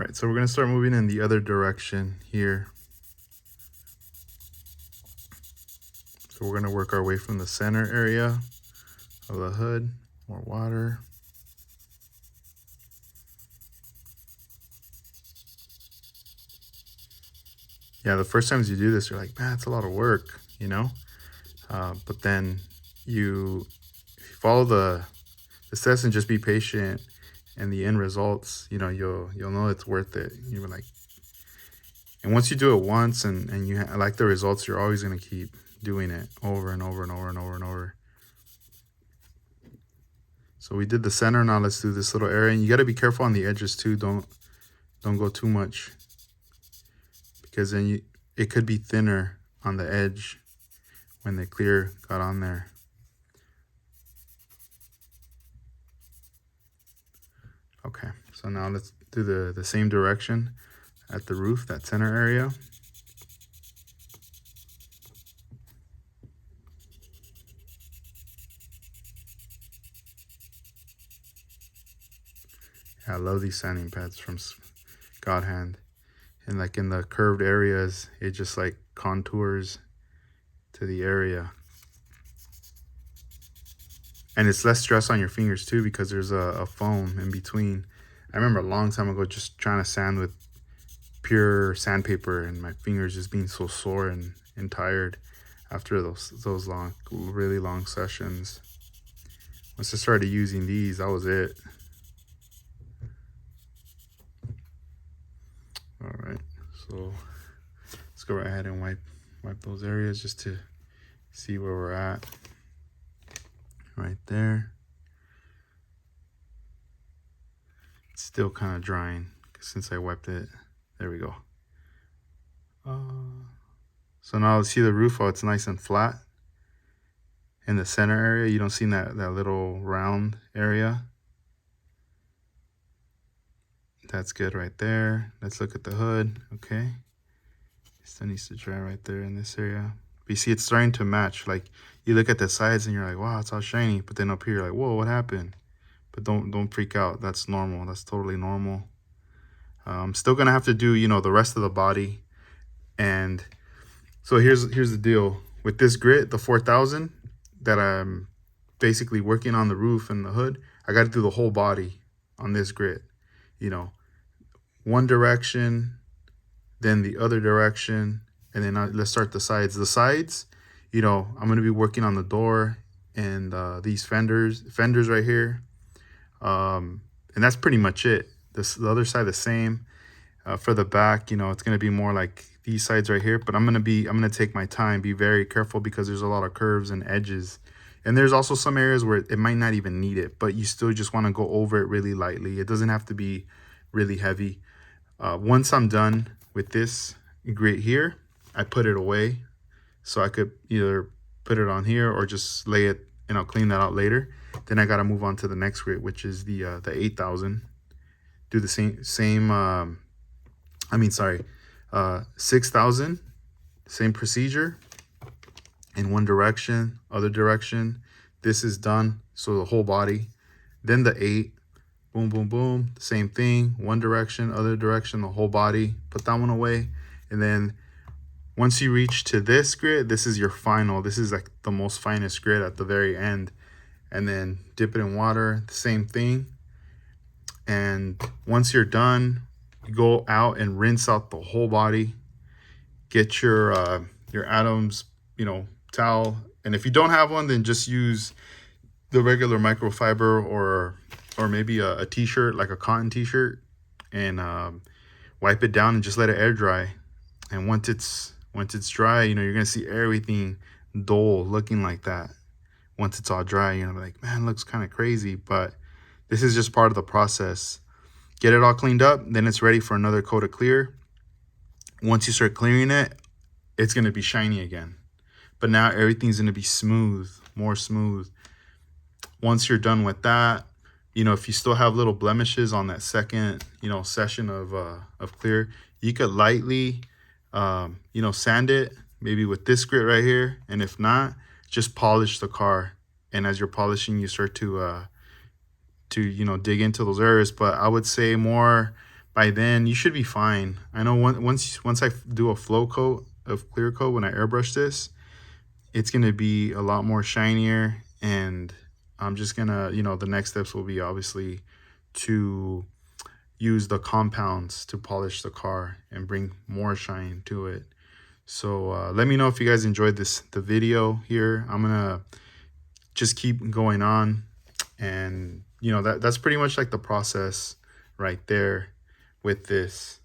right, so we're going to start moving in the other direction here. So we're going to work our way from the center area of the hood. More water. Yeah, the first times you do this, you're like, man, it's a lot of work, you know? But then if you follow the steps and just be patient, and the end results, you know, you'll know it's worth it. You're like, and once you do it once and you like the results, you're always going to keep doing it over and over and over and over and over. So we did the center. Now let's do this little area, and you got to be careful on the edges too. Don't go too much, because then it could be thinner on the edge when the clear got on there. Okay, so now let's do the same direction at the roof, that center area. Yeah, I love these sanding pads from GodHand. And like in the curved areas, it just like contours to the area. And it's less stress on your fingers too, because there's a foam in between. I remember a long time ago just trying to sand with pure sandpaper, and my fingers just being so sore and tired after those long, really long sessions. Once I started using these, that was it. All right, so let's go right ahead and wipe those areas just to see where we're at. Right there. It's still kind of drying since I wiped it. There we go. So now see the roof, how it's nice and flat. In the center area, you don't see that little round area. That's good right there. Let's look at the hood. Okay. Still needs to dry right there in this area. But you see it's starting to match. Like you look at the sides and you're like, wow, it's all shiny. But then up here, you're like, whoa, what happened? But don't freak out. That's normal. That's totally normal. I'm still gonna have to do, you know, the rest of the body. And so here's the deal with this grit, the 4000 that I'm basically working on the roof and the hood. I got to do the whole body on this grit. You know, one direction, then the other direction, and then let's start the sides. The sides, you know, I'm going to be working on the door and these fenders right here. And that's pretty much it. The other side the same. For the back, you know, it's going to be more like these sides right here, but I'm going to take my time, be very careful, because there's a lot of curves and edges. And there's also some areas where it might not even need it, but you still just want to go over it really lightly. It doesn't have to be really heavy. Once I'm done with this grit here, I put it away, so I could either put it on here or just lay it, and I'll clean that out later. Then I got to move on to the next grit, which is the 8000. Do the same 6000, same procedure. In one direction, other direction. This is done, so the whole body. Then the 8, boom, boom, boom, same thing. One direction, other direction, the whole body. Put that one away. And then once you reach to this grit, this is your final. This is like the most finest grit at the very end. And then dip it in water, the same thing. And once you're done, you go out and rinse out the whole body. Get your Adams, you know, towel, and if you don't have one, then just use the regular microfiber or maybe a t-shirt, like a cotton t-shirt, and wipe it down and just let it air dry. And once it's dry, you know, you're gonna see everything dull looking like that. Once it's all dry, you're gonna be like, man, it looks kind of crazy, but this is just part of the process. Get it all cleaned up, then it's ready for another coat of clear. Once you start clearing it, it's gonna be shiny again. But now everything's going to be smooth, more smooth. Once you're done with that, you know, if you still have little blemishes on that second, you know, session of clear, you could lightly, you know, sand it, maybe with this grit right here. And if not, just polish the car. And as you're polishing, you start to you know, dig into those areas. But I would say more by then you should be fine. I know once I do a flow coat of clear coat, when I airbrush this, it's gonna be a lot more shinier, and I'm just gonna, you know, the next steps will be obviously to use the compounds to polish the car and bring more shine to it. So let me know if you guys enjoyed the video here. I'm gonna just keep going on, and you know, that's pretty much like the process right there with this.